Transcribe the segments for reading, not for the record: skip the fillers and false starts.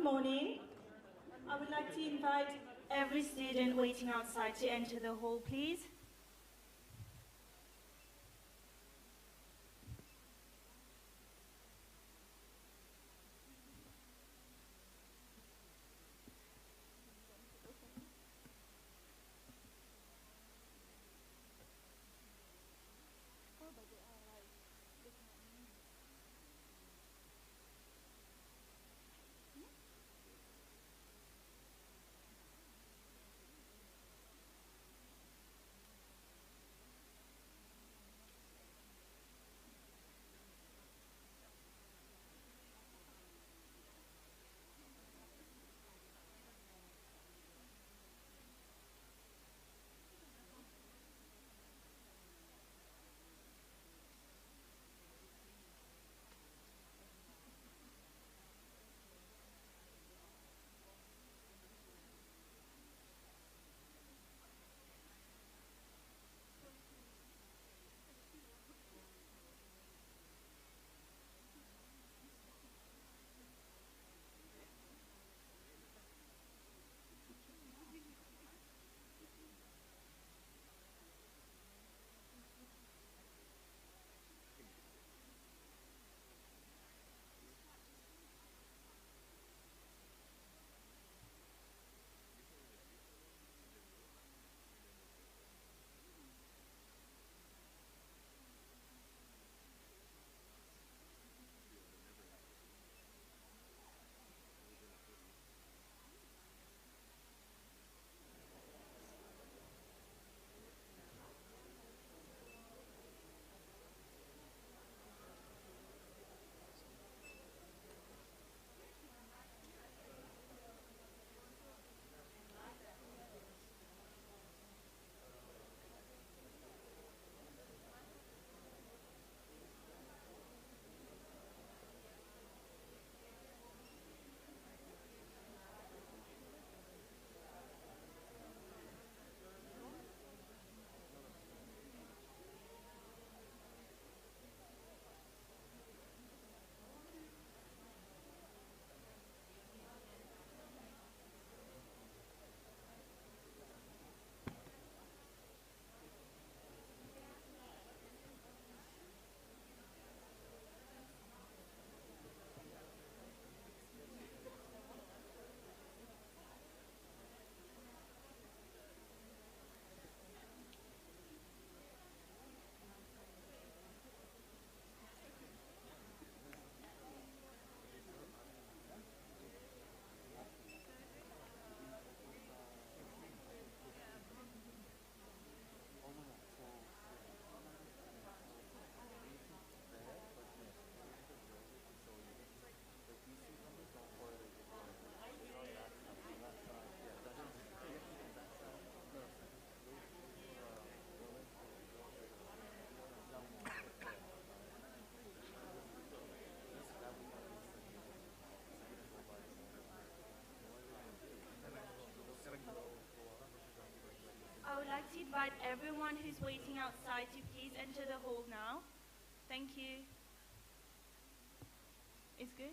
Good morning. I would like to invite every student waiting outside to enter the hall, please. I would like to invite everyone who's waiting outside to please enter the hall now. Thank you. It's good?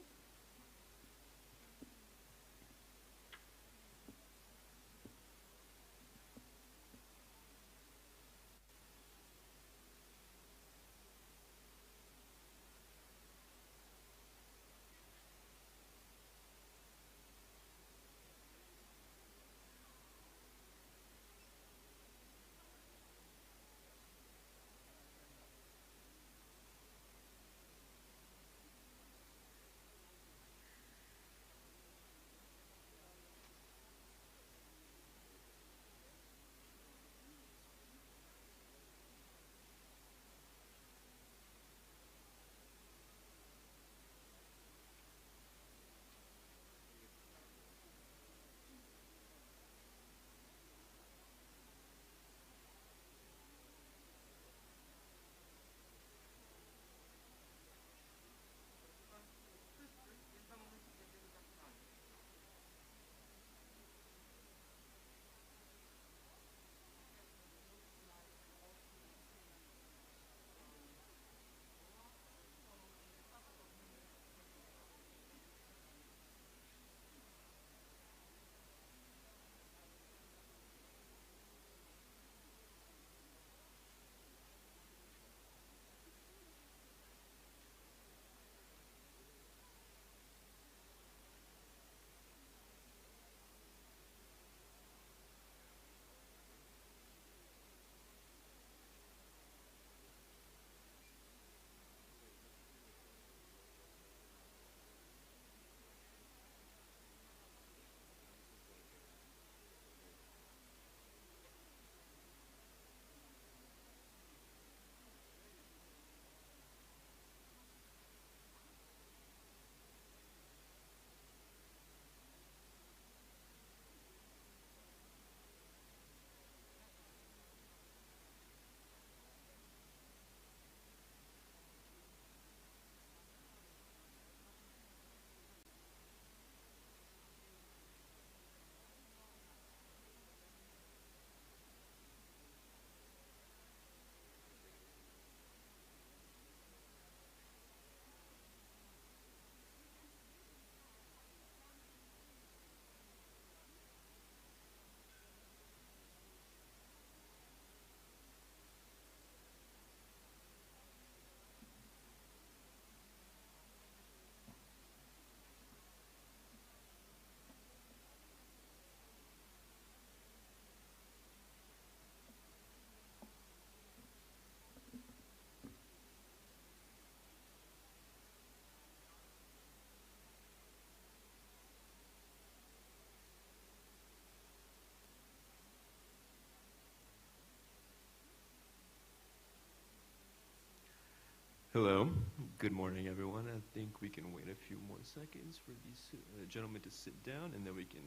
Hello. Good morning, everyone. I think we can wait a few more seconds for these gentlemen to sit down, and then we can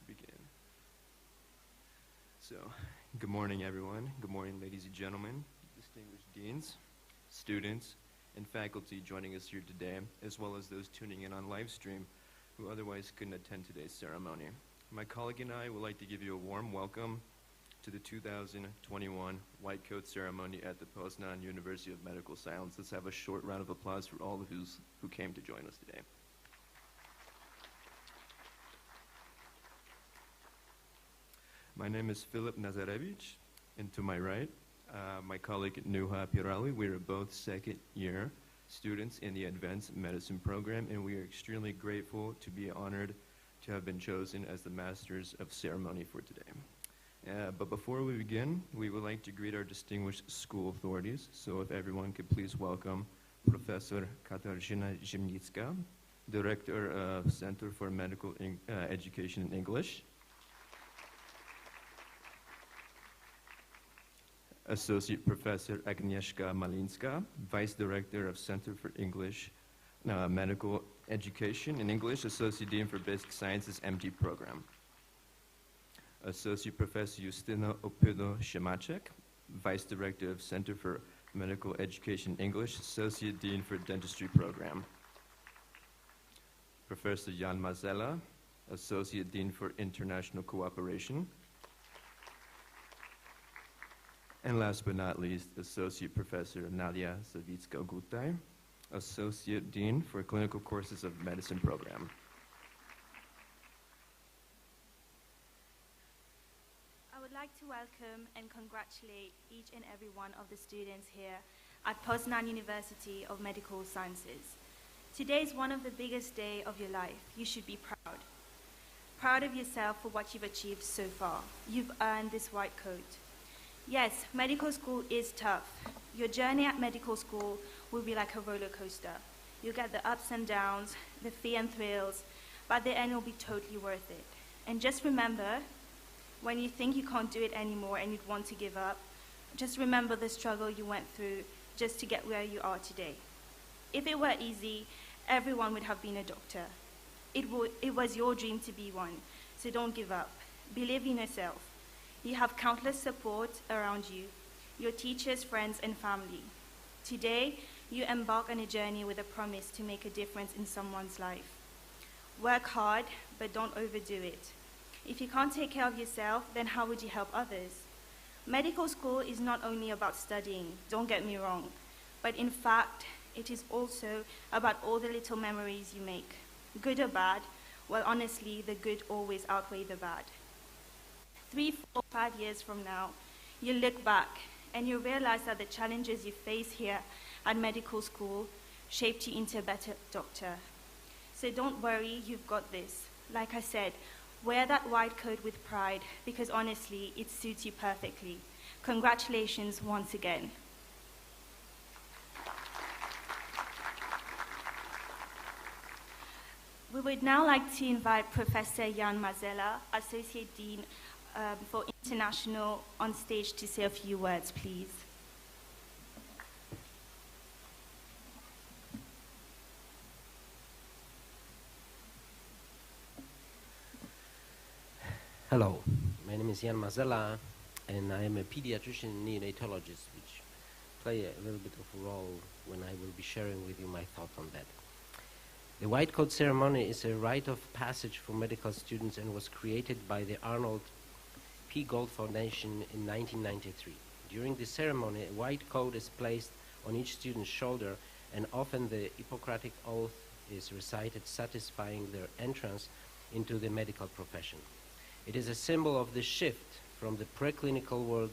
begin. So, good morning, everyone. Good morning, ladies and gentlemen, distinguished deans, students, and faculty joining us here today, as well as those tuning in on live stream who otherwise couldn't attend today's ceremony. My colleague and I would like to give you a warm welcome to the 2021 White Coat Ceremony at the Poznan University of Medical Science. Let's have a short round of applause for all who came to join us today. My name is Filip Nazarevich, and to my right, my colleague Nuha Pirali. We are both second-year students in the Advanced Medicine program, and we are extremely grateful to be honored to have been chosen as the Masters of Ceremony for today. But before we begin, we would like to greet our distinguished school authorities. So if everyone could please welcome Professor Katarzyna Ziemnicka, Director of Center for Medical Education in English, Associate Professor Agnieszka Malinska, Vice Director of Center for English Medical Education in English, Associate Dean for Basic Sciences MD Program. Associate Professor Justyna Opydo-Siemacek, Vice Director of Center for Medical Education English, Associate Dean for Dentistry Program. Professor Jan Mazella, Associate Dean for International Cooperation. And last but not least, Associate Professor Nadia Savitska-Gutaj, Associate Dean for Clinical Courses of Medicine Program. I would like to welcome and congratulate each and every one of the students here at Poznan University of Medical Sciences. Today is one of the biggest days of your life. You should be proud. Proud of yourself for what you've achieved so far. You've earned this white coat. Yes, medical school is tough. Your journey at medical school will be like a roller coaster. You'll get the ups and downs, the fear and thrills, but at the end it will be totally worth it. And just remember, when you think you can't do it anymore and you'd want to give up, just remember the struggle you went through just to get where you are today. If it were easy, everyone would have been a doctor. It was your dream to be one, so don't give up. Believe in yourself. You have countless support around you, your teachers, friends, and family. Today, you embark on a journey with a promise to make a difference in someone's life. Work hard, but don't overdo it. If you can't take care of yourself, then how would you help others? Medical school is not only about studying, don't get me wrong, but in fact, it is also about all the little memories you make. Good or bad, well, honestly, the good always outweigh the bad. 3, 4, 5 years from now, you look back and you realize that the challenges you face here at medical school shaped you into a better doctor. So don't worry, you've got this. Like I said, wear that white coat with pride because honestly, it suits you perfectly. Congratulations once again. We would now like to invite Professor Jan Mazella, Associate Dean for International, on stage to say a few words, please. Hello, my name is Jan Mazella, and I am a pediatrician neonatologist, which play a little bit of a role when I will be sharing with you my thoughts on that. The White Coat Ceremony is a rite of passage for medical students and was created by the Arnold P. Gold Foundation in 1993. During the ceremony, a white coat is placed on each student's shoulder, and often the Hippocratic oath is recited, satisfying their entrance into the medical profession. It is a symbol of the shift from the preclinical world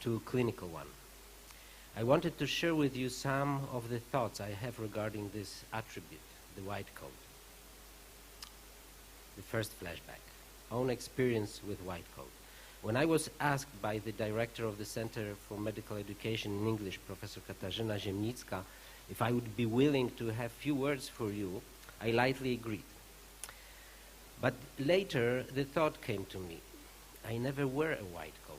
to clinical one. I wanted to share with you some of the thoughts I have regarding this attribute, the white coat. The first flashback, own experience with white coat. When I was asked by the director of the Center for Medical Education in English, Professor Katarzyna Ziemnicka, if I would be willing to have few words for you, I lightly agreed. But later, the thought came to me, I never wear a white coat.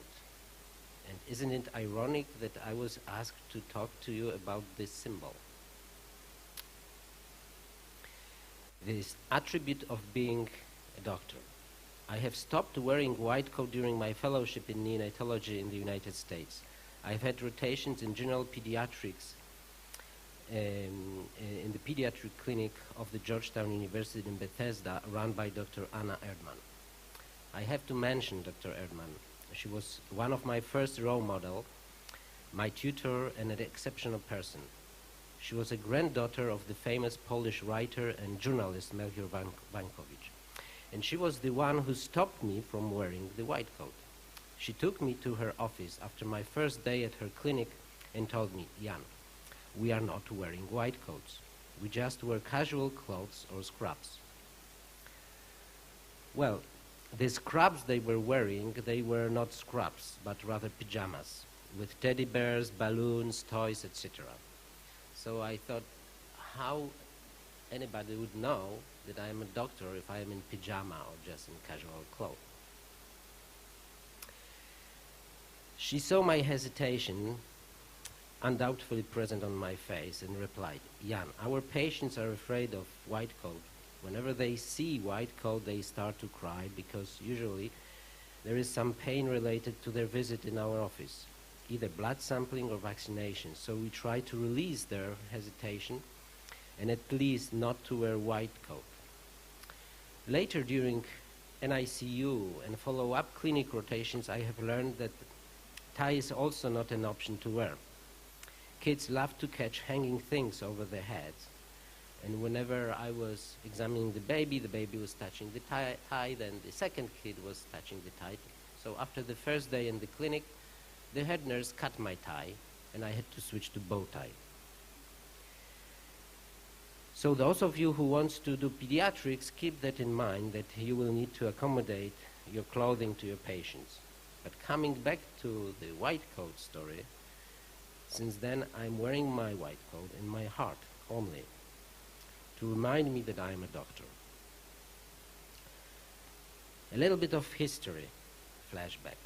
And isn't it ironic that I was asked to talk to you about this symbol? this attribute of being a doctor. I have stopped wearing white coat during my fellowship in neonatology in the United States. I've had rotations in general pediatrics in the pediatric clinic of the Georgetown University in Bethesda, run by Dr. Anna Erdmann. I have to mention Dr. Erdmann. She was one of my first role model, my tutor, and an exceptional person. She was a granddaughter of the famous Polish writer and journalist Melchior Wańkowicz. And she was the one who stopped me from wearing the white coat. She took me to her office after my first day at her clinic and told me, Jan, we are not wearing white coats. We just wear casual clothes or scrubs. Well, the scrubs they were wearing, they were not scrubs, but rather pajamas, with teddy bears, balloons, toys, etc. So I thought, how anybody would know that I am a doctor if I am in pajama or just in casual clothes? She saw my hesitation undoubtedly present on my face and replied, Jan, our patients are afraid of white coat. Whenever they see white coat, they start to cry because usually there is some pain related to their visit in our office, either blood sampling or vaccination. So we try to release their hesitation and at least not to wear white coat. Later during NICU and follow-up clinic rotations, I have learned that tie is also not an option to wear. Kids love to catch hanging things over their heads. And whenever I was examining the baby was touching the tie, then the second kid was touching the tie. So after the first day in the clinic, the head nurse cut my tie, and I had to switch to bow tie. So those of you who want to do pediatrics, keep that in mind, that you will need to accommodate your clothing to your patients. But coming back to the white coat story, since then I'm wearing my white coat in my heart only, to remind me that I am a doctor. A little bit of history, flashback.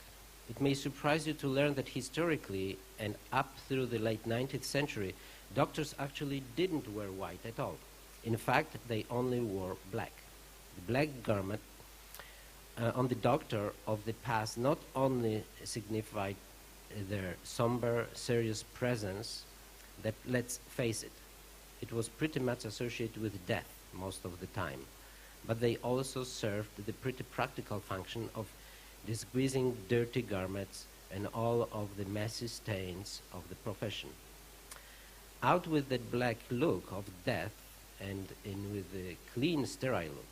It may surprise you to learn that historically and up through the late 19th century, doctors actually didn't wear white at all. In fact, they only wore black. The black garment on the doctor of the past not only signified their somber, serious presence, that, let's face it, it was pretty much associated with death most of the time, but they also served the pretty practical function of disguising dirty garments and all of the messy stains of the profession. Out with that black look of death and in with the clean, sterile look.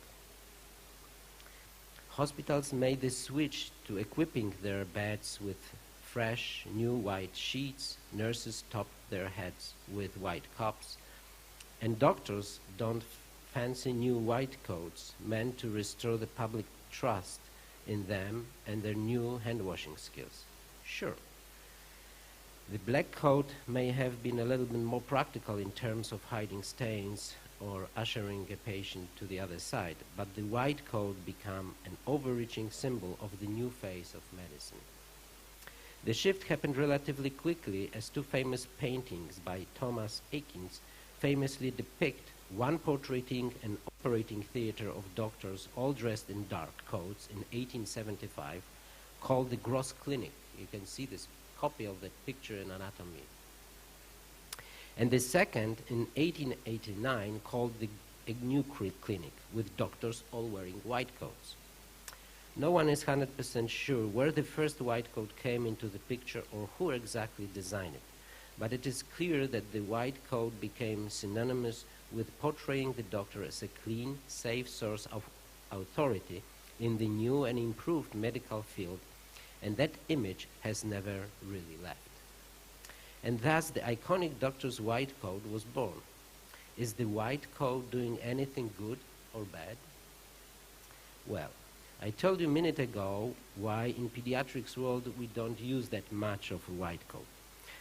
Hospitals made the switch to equipping their beds with fresh, new white sheets. Nurses topped their heads with white caps, and doctors donned fancy new white coats meant to restore the public trust in them and their new hand-washing skills. Sure, the black coat may have been a little bit more practical in terms of hiding stains or ushering a patient to the other side, but the white coat became an overreaching symbol of the new phase of medicine. The shift happened relatively quickly, as two famous paintings by Thomas Eakins famously depict one portraying an operating theater of doctors all dressed in dark coats in 1875, called the Gross Clinic. You can see this copy of that picture in Anatomy. And the second in 1889, called the New Clinic, with doctors all wearing white coats. No one is 100% sure where the first white coat came into the picture or who exactly designed it, but it is clear that the white coat became synonymous with portraying the doctor as a clean, safe source of authority in the new and improved medical field, and that image has never really left. And thus the iconic doctor's white coat was born. Is the white coat doing anything good or bad? Well, I told you a minute ago why in pediatrics world we don't use that much of a white coat.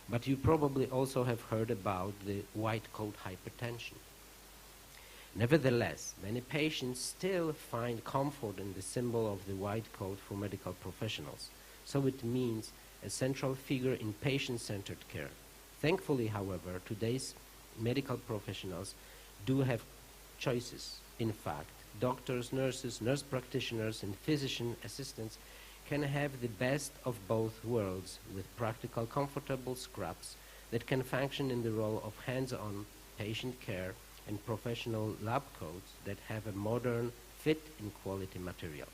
But you probably also have heard about the white coat hypertension. Nevertheless, many patients still find comfort in the symbol of the white coat for medical professionals. So it means a central figure in patient-centered care. Thankfully, however, today's medical professionals do have choices in fact, doctors, nurses, nurse practitioners, and physician assistants can have the best of both worlds with practical, comfortable scrubs that can function in the role of hands-on patient care and professional lab coats that have a modern fit in quality material.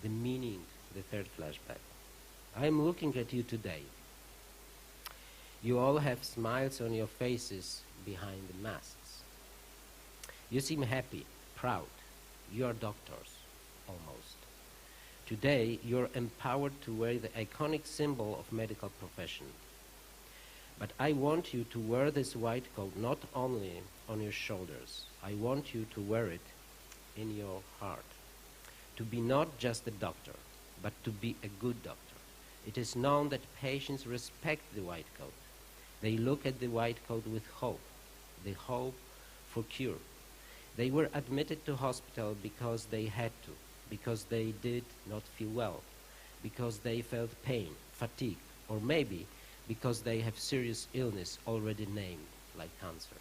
The meaning, the third flashback. I am looking at you today. You all have smiles on your faces behind the masks. You seem happy, proud. You are doctors, almost. Today, you're empowered to wear the iconic symbol of medical profession. But I want you to wear this white coat not only on your shoulders. I want you to wear it in your heart. To be not just a doctor, but to be a good doctor. It is known that patients respect the white coat. They look at the white coat with hope, the hope for cure. They were admitted to hospital because they had to, because they did not feel well, because they felt pain, fatigue, or maybe because they have serious illness already named, like cancer.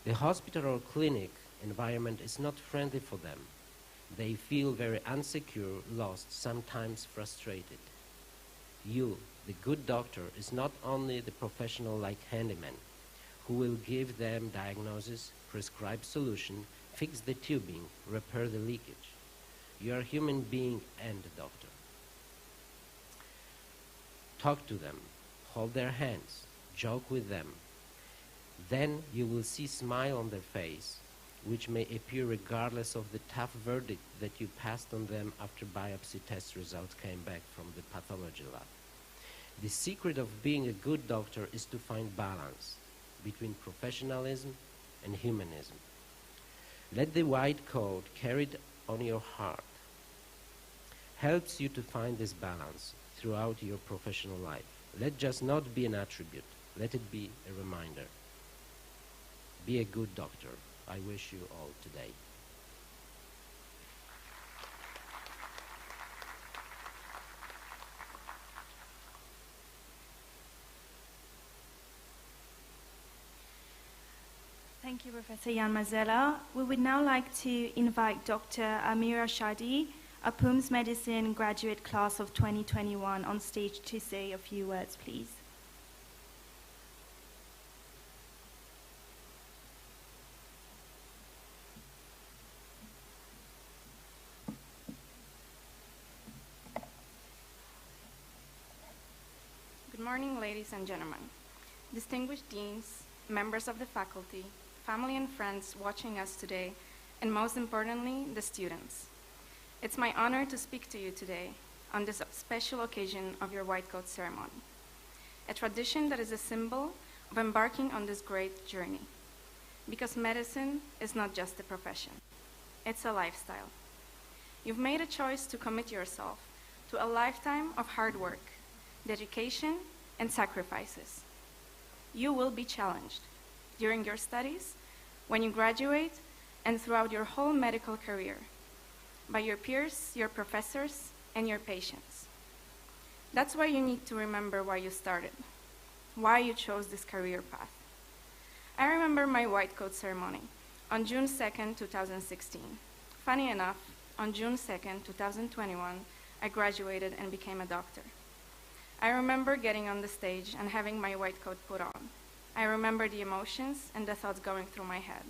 The hospital or clinic environment is not friendly for them. They feel very insecure, lost, sometimes frustrated. You, the good doctor, is not only the professional like handyman who will give them diagnosis, prescribe solution, fix the tubing, repair the leakage. You are a human being and a doctor. Talk to them, hold their hands, joke with them. Then you will see a smile on their face, which may appear regardless of the tough verdict that you passed on them after biopsy test results came back from the pathology lab. The secret of being a good doctor is to find balance between professionalism and humanism. Let the white coat carried on your heart helps you to find this balance throughout your professional life. Let just not be an attribute. Let it be a reminder. Be a good doctor. I wish you all today. Thank you, Professor Jan Mazella. We would now like to invite Dr. Amira Shadi, a PUMS Medicine graduate class of 2021, on stage to say a few words, please. Good morning, ladies and gentlemen, distinguished deans, members of the faculty, family and friends watching us today, and most importantly, the students. It's my honor to speak to you today on this special occasion of your white coat ceremony, a tradition that is a symbol of embarking on this great journey. Because medicine is not just a profession, it's a lifestyle. You've made a choice to commit yourself to a lifetime of hard work, dedication, and sacrifices. You will be challenged during your studies, when you graduate, and throughout your whole medical career by your peers, your professors, and your patients. That's why you need to remember why you started, why you chose this career path. I remember my white coat ceremony on June 2nd, 2016. Funny enough, on June 2nd, 2021, I graduated and became a doctor. I remember getting on the stage and having my white coat put on. I remember the emotions and the thoughts going through my head.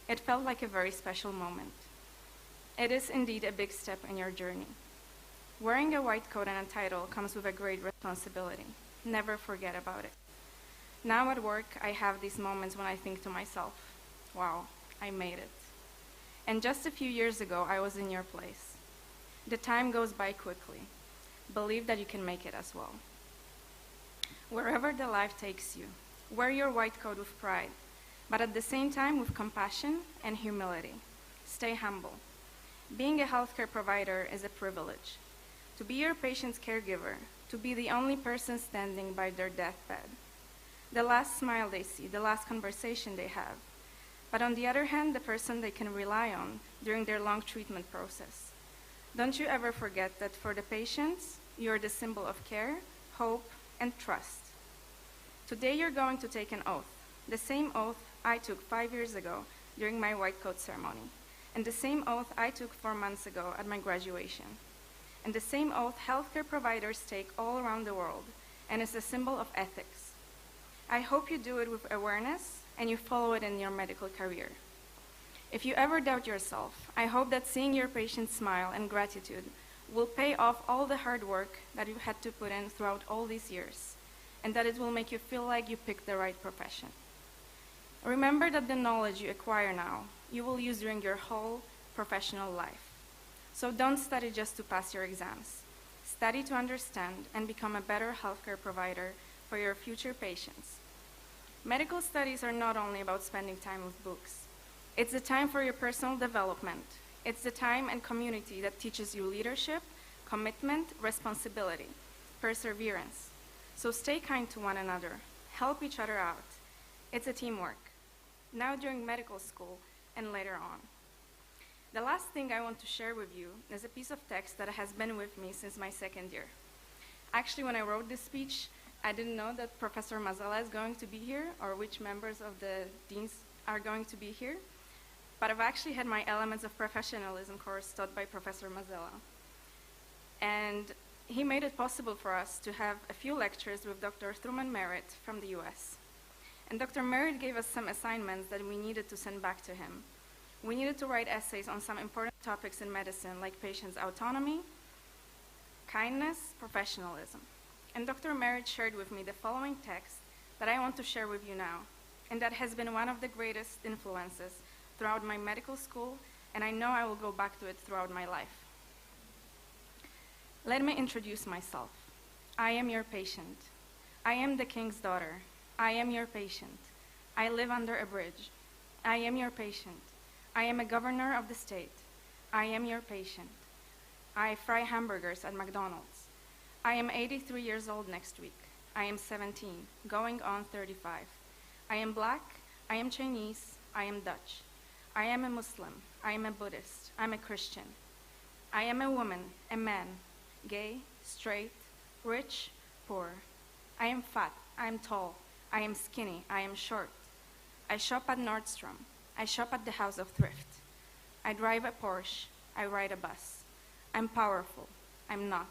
It felt like a very special moment. It is indeed a big step in your journey. Wearing a white coat and a title comes with a great responsibility. Never forget about it. Now at work, I have these moments when I think to myself, wow, I made it. And just a few years ago, I was in your place. The time goes by quickly. Believe that you can make it as well. Wherever the life takes you, wear your white coat with pride, but at the same time with compassion and humility. Stay humble. Being a healthcare provider is a privilege. To be your patient's caregiver, to be the only person standing by their deathbed, the last smile they see, the last conversation they have, but on the other hand, the person they can rely on during their long treatment process. Don't you ever forget that for the patients, you're the symbol of care, hope, and trust. Today you're going to take an oath, the same oath I took 5 years ago during my white coat ceremony, and the same oath I took 4 months ago at my graduation, and the same oath healthcare providers take all around the world, and is a symbol of ethics. I hope you do it with awareness and you follow it in your medical career. If you ever doubt yourself, I hope that seeing your patients smile and gratitude will pay off all the hard work that you had to put in throughout all these years, and that it will make you feel like you picked the right profession. Remember that the knowledge you acquire now, you will use during your whole professional life. So don't study just to pass your exams. Study to understand and become a better healthcare provider for your future patients. Medical studies are not only about spending time with books. It's the time for your personal development. It's the time and community that teaches you leadership, commitment, responsibility, perseverance. So stay kind to one another. Help each other out. It's a teamwork. Now during medical school and later on. The last thing I want to share with you is a piece of text that has been with me since my second year. Actually, when I wrote this speech, I didn't know that Professor Mazala is going to be here or which members of the deans are going to be here. But I've actually had my Elements of Professionalism course taught by Professor Mazala. And he made it possible for us to have a few lectures with Dr. Truman Merritt from the US. And Dr. Merritt gave us some assignments that we needed to send back to him. We needed to write essays on some important topics in medicine, like patient's autonomy, kindness, professionalism. And Dr. Merritt shared with me the following text that I want to share with you now, and that has been one of the greatest influences throughout my medical school, and I know I will go back to it throughout my life. Let me introduce myself. I am your patient. I am the king's daughter. I am your patient. I live under a bridge. I am your patient. I am a governor of the state. I am your patient. I fry hamburgers at McDonald's. I am 83 years old next week. I am 17, going on 35. I am black. I am Chinese. I am Dutch. I am a Muslim. I am a Buddhist. I'm a Christian. I am a woman, a man, gay, straight, rich, poor. I am fat. I am tall. I am skinny. I am short. I shop at Nordstrom. I shop at the House of Thrift. I drive a Porsche. I ride a bus. I'm powerful. I'm not.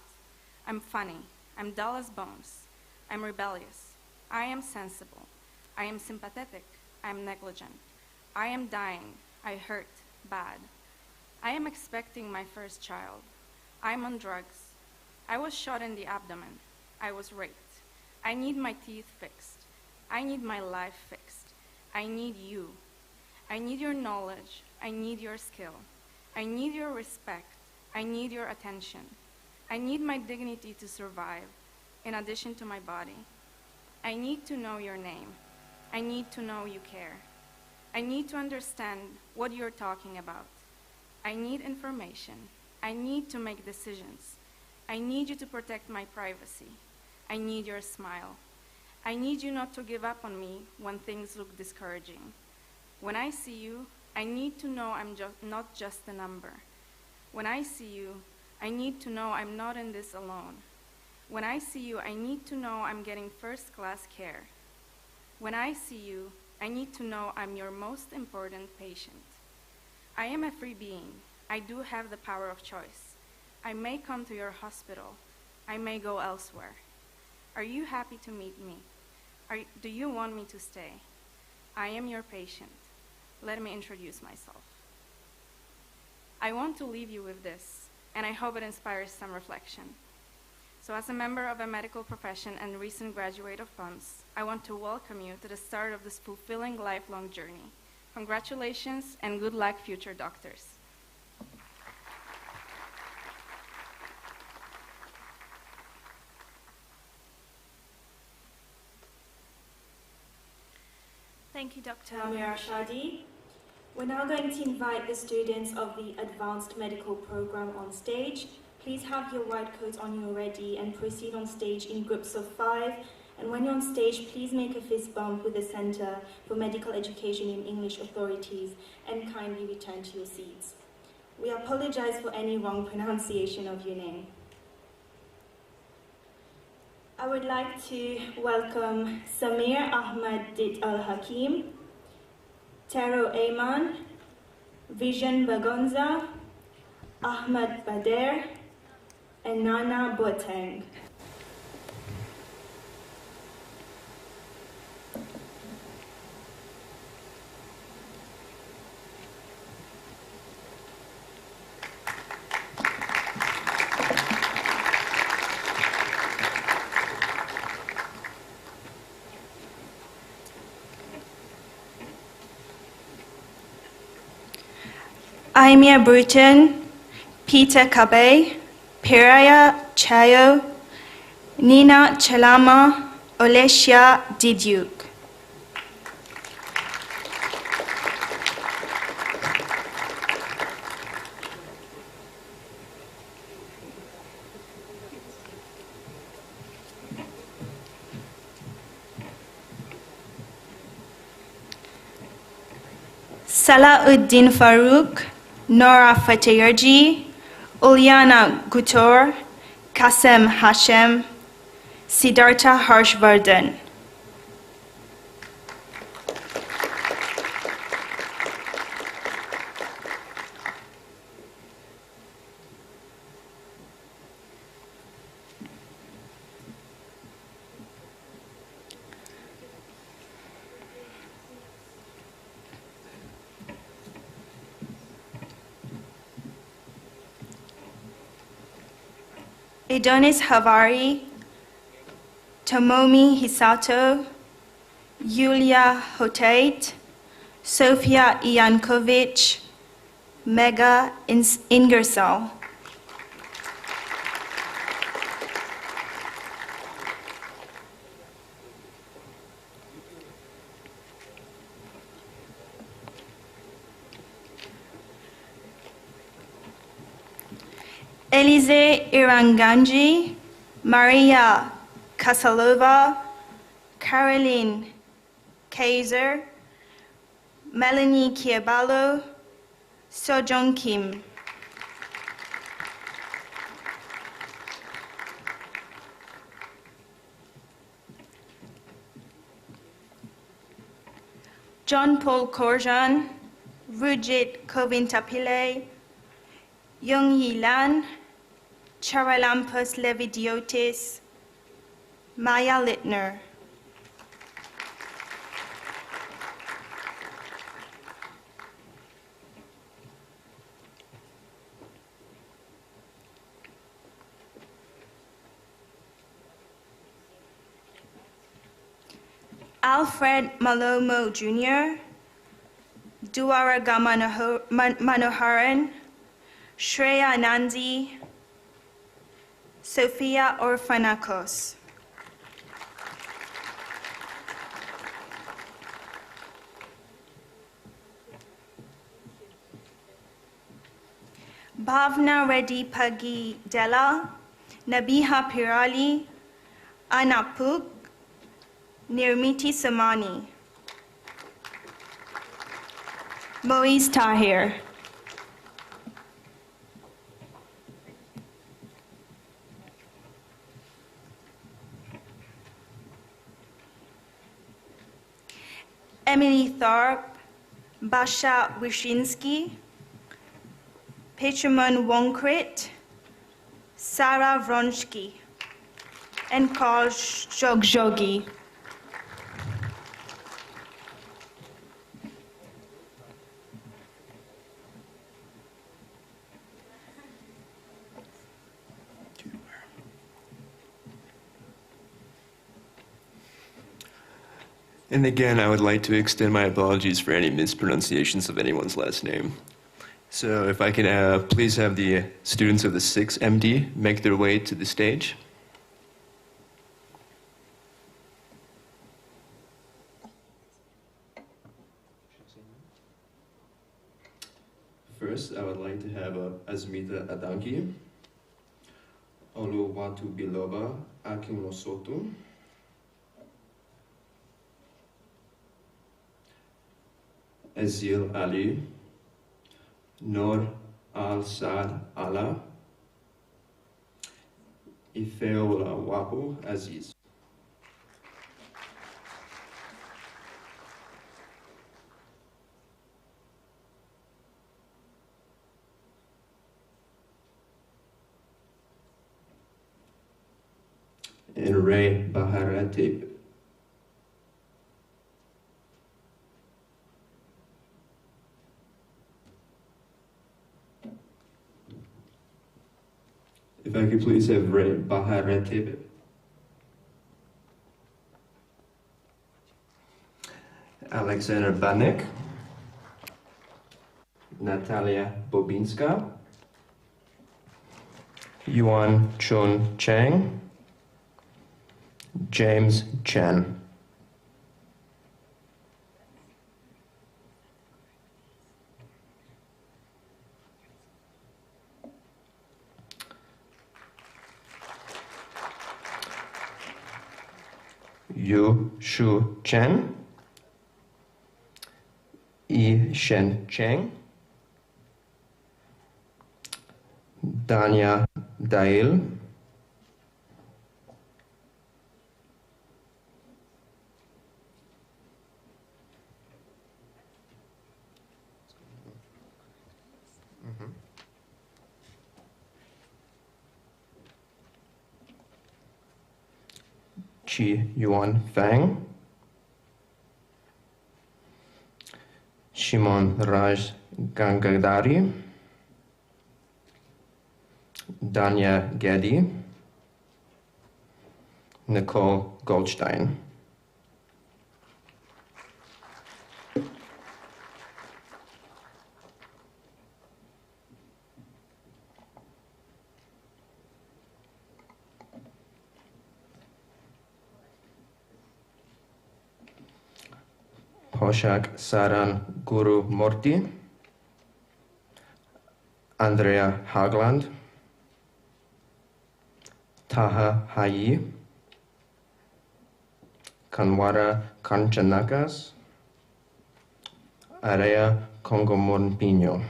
I'm funny. I'm dull as bones. I'm rebellious. I am sensible. I am sympathetic. I'm negligent. I am dying. I hurt bad. I am expecting my first child. I'm on drugs. I was shot in the abdomen. I was raped. I need my teeth fixed. I need my life fixed. I need you. I need your knowledge. I need your skill. I need your respect. I need your attention. I need my dignity to survive, in addition to my body. I need to know your name. I need to know you care. I need to understand what you're talking about. I need information. I need to make decisions. I need you to protect my privacy. I need your smile. I need you not to give up on me when things look discouraging. When I see you, I need to know I'm not just a number. When I see you, I need to know I'm not in this alone. When I see you, I need to know I'm getting first-class care. When I see you, I need to know I'm your most important patient. I am a free being. I do have the power of choice. I may come to your hospital. I may go elsewhere. Are you happy to meet me? Do you want me to stay? I am your patient. Let me introduce myself. I want to leave you with this, and I hope it inspires some reflection. So as a member of a medical profession and recent graduate of PUMS, I want to welcome you to the start of this fulfilling lifelong journey. Congratulations and good luck, future doctors. Thank you, Dr. Amira Shadi. We're now going to invite the students of the Advanced Medical Program on stage. Please have your white coats on you already and proceed on stage in groups of 5. And when you're on stage, please make a fist bump with the Center for Medical Education in English authorities and kindly return to your seats. We apologize for any wrong pronunciation of your name. I would like to welcome Samir Ahmad Dit Al-Hakim, Taro Ayman, Vision Bagonza, Ahmad Bader, and Nana Boateng. Aimia Bruton, Peter Kabe, Piraya Chayo, Nina Chalama, Olesia Didyuk. Salauddin Farouk, Nora Fatayerji, Uliana Gutor, Kasem Hashem, Siddhartha Harshvardhan. Adonis Havari, Tomomi Hisato, Yulia Hotait, Sofia Iankovic, Mega Ingersoll. Elize Iranganji, Maria Kasalova, Caroline Kaiser, Melanie Kiabalo, Sojong Kim. John Paul Korjan, Rujit Kovintapile, Young Yi Lan, Charalampus Levidiotis, Maya Littner. Alfred Malomo Jr., Duaraga Manoharan, Shreya Nandi, Sofia Orfanakos. Bhavna Reddy Pagi Della, Nabiha Pirali, Anapuk, Nirmiti Samani. Moise Tahir. Emily Tharp, Basha Wyshinsky, Petromon Wonkrit, Sarah Vronsky, and Karl Zhogzhogi. And again, I would like to extend my apologies for any mispronunciations of anyone's last name. So if I can please have the students of the 6th MD make their way to the stage. First, I would like to have Azmita Adanki, Oluwatu Biloba Akinlosotu, Azil Ali, Noor Al-Saad Allah, Ifeola Wapu Aziz. and Ray Baharatib. If I could please have Ray Baharatib. Alexander Banek. Natalia Bobinska. Yuan Chun Chang. James Chen. Yu Shu Chen. Yi Shen Cheng. Danya Dail. Chi Yuan Fang. Shimon Raj Gangadari. Danya Geddy. Nicole Goldstein. Poshak Saran Guru Morty. Andrea Hagland. Taha Hayi. Kanwara Kanchanakas. Area Congomon Pino.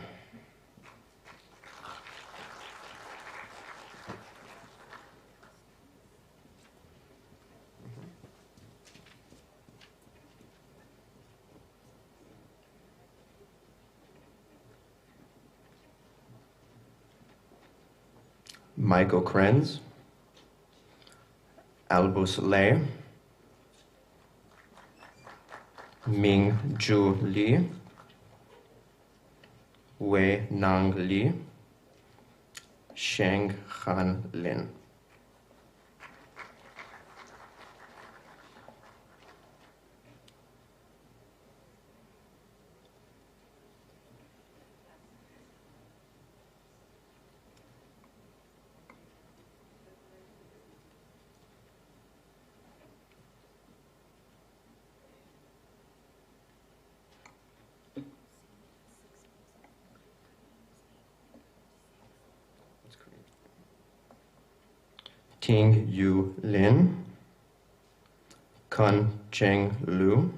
Michael Krenz. Albus Lei. Ming Ju Li. Wei Nang Li. Sheng Han Lin. Ting Yu Lin. Kun Cheng Lu.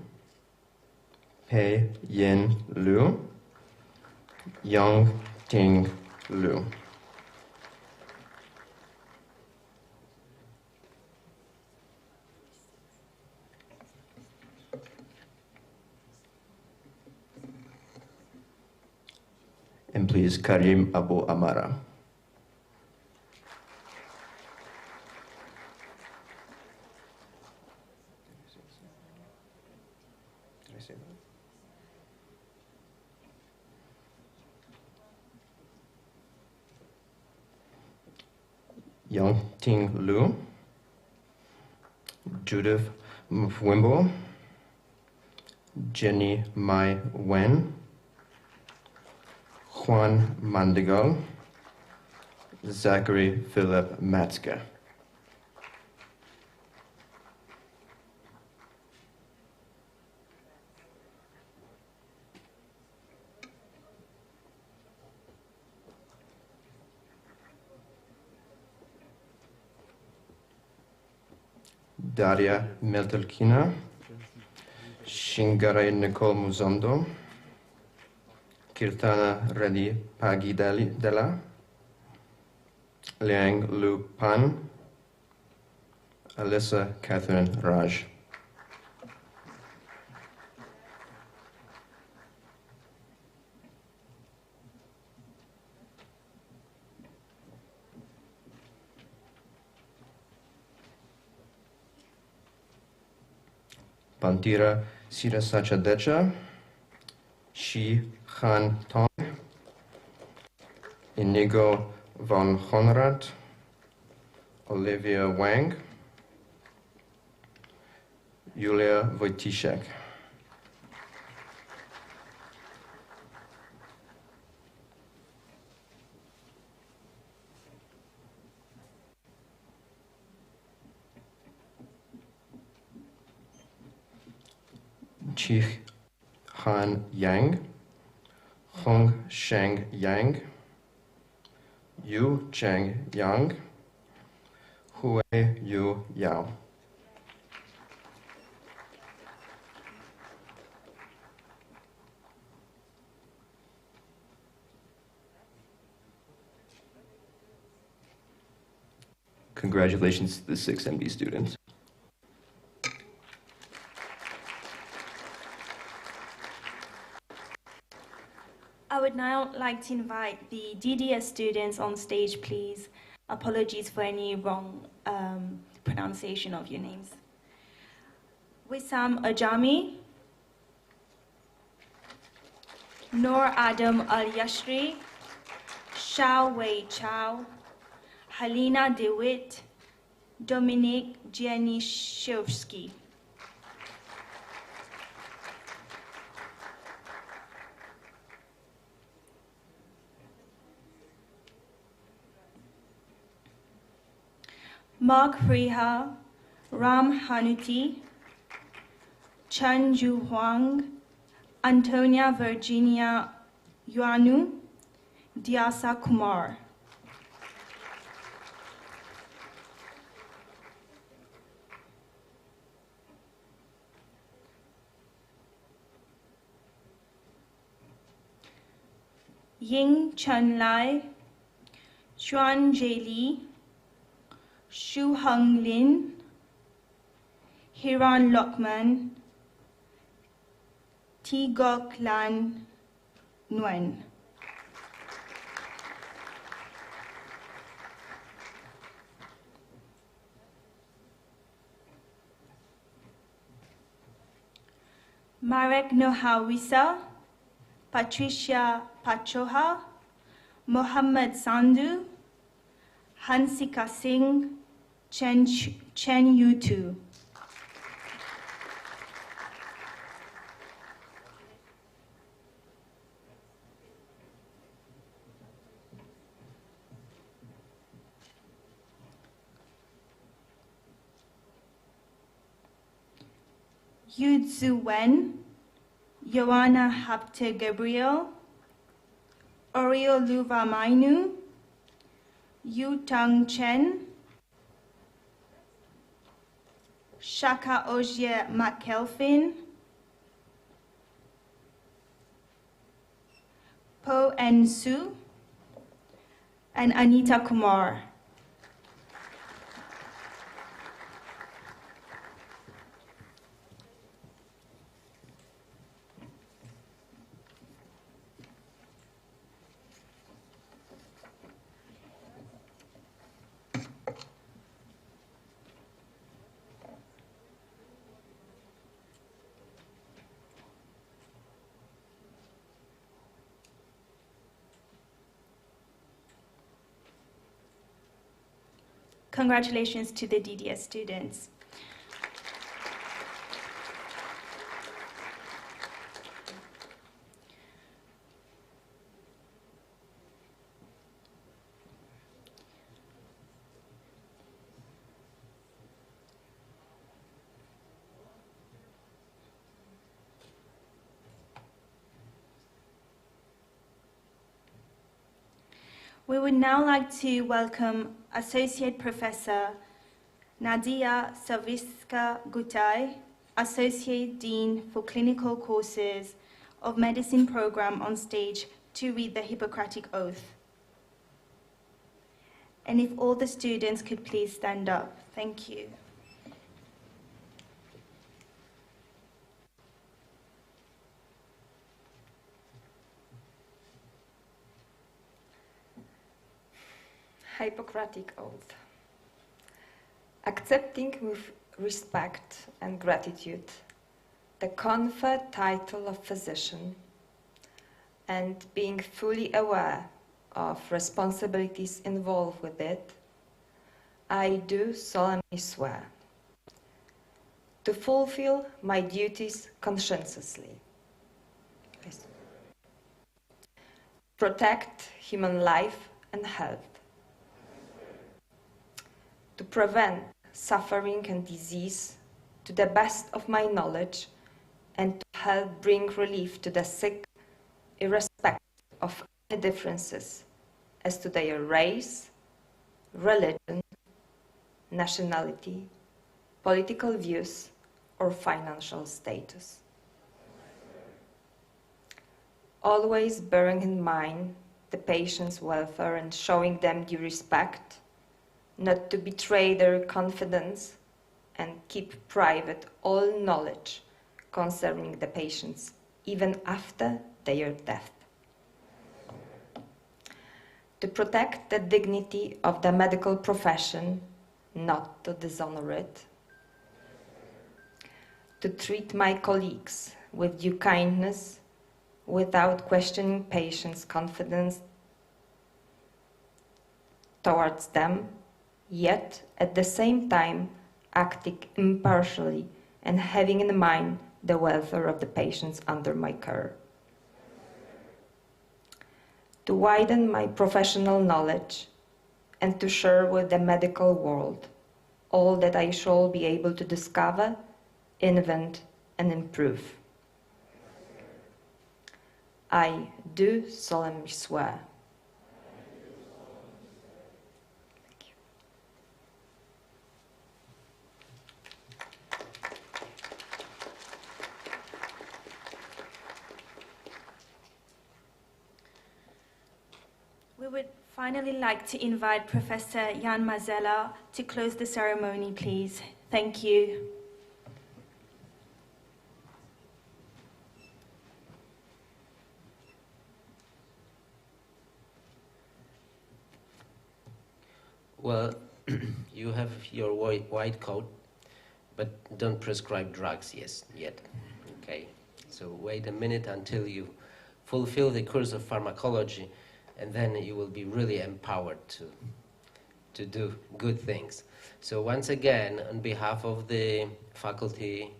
Pei Yin Lu. Yang Ting Lu. And please, Karim Abu Amara. Did I say that? Yang Ting Lu. Judith Wimble. Jenny Mai Wen. Juan Mandigal. Zachary Philip Matzke. Daria Meltelkina. Shingare Nicole Muzondo. Kirtana Reddy Pagidela. Liang Lu Pan. Alyssa Catherine Raj. Bantira Sirasacha Decha, Shi Han Tong, Inigo von Honrad, Olivia Wang, Julia Wojciszek. Chi Han Yang, Hong Sheng Yang, Yu Cheng Yang, Hui Yu Yao. Congratulations to the 6 MD students. I would now like to invite the DDS students on stage, please. Apologies for any wrong pronunciation of your names. Wissam Ajami, Noor Adam Al-Yashri, Xiao Wei Chow, Halina DeWitt, Dominik Dzieniszewski. Mark Friha, Ram Hanuti, Chen Ju Huang, Antonia Virginia Yuanu, Diasa Kumar. Ying Chen Lai, Xuan Jie Shu Hung Lin, Hiran Lokman, Tigok Lan Nguyen. Marek Nohawisa, Patricia Pachoha, Mohammed Sandhu, Hansika Singh, Chen Yutu. Yudzu Wen, Joanna Hapte Gabriel, Oriol Luva Mainu, Yu Tang Chen, Shaka Ojie McKelvin, Po En Su, and Anita Kumar. Congratulations to the DDS students. We would now like to welcome Associate Professor Nadia Saviska-Gutai, Associate Dean for Clinical Courses of Medicine Program, on stage to read the Hippocratic Oath. And if all the students could please stand up. Thank you. Hippocratic Oath. Accepting with respect and gratitude the conferred title of physician and being fully aware of responsibilities involved with it, I do solemnly swear to fulfill my duties conscientiously, protect human life and health, to prevent suffering and disease to the best of my knowledge, and to help bring relief to the sick, irrespective of any differences as to their race, religion, nationality, political views, or financial status. Always bearing in mind the patient's welfare and showing them due respect, not to betray their confidence, and keep private all knowledge concerning the patients, even after their death. To protect the dignity of the medical profession, not to dishonor it. To treat my colleagues with due kindness, without questioning patients' confidence towards them, yet at the same time acting impartially and having in mind the welfare of the patients under my care. To widen my professional knowledge and to share with the medical world all that I shall be able to discover, invent, and improve. I do solemnly swear. Thank you. We would finally like to invite Professor Jan Mazella to close the ceremony, please. Thank you. Well, you have your white coat, but don't prescribe drugs yet. Okay, so wait a minute until you fulfill the course of pharmacology, and then you will be really empowered to do good things. So once again, on behalf of the faculty,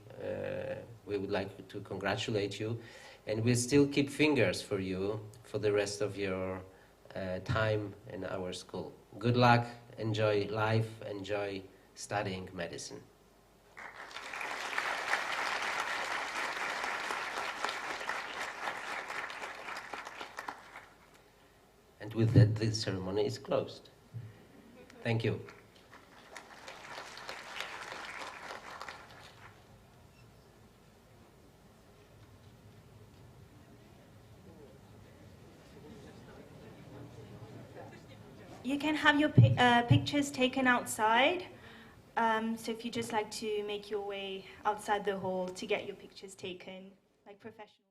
we would like to congratulate you, and we'll still keep fingers for you for the rest of your time in our school. Good luck. Enjoy life, enjoy studying medicine. And with that, the ceremony is closed. Thank you. You can have your pictures taken outside. So if you just like to make your way outside the hall to get your pictures taken, like professional.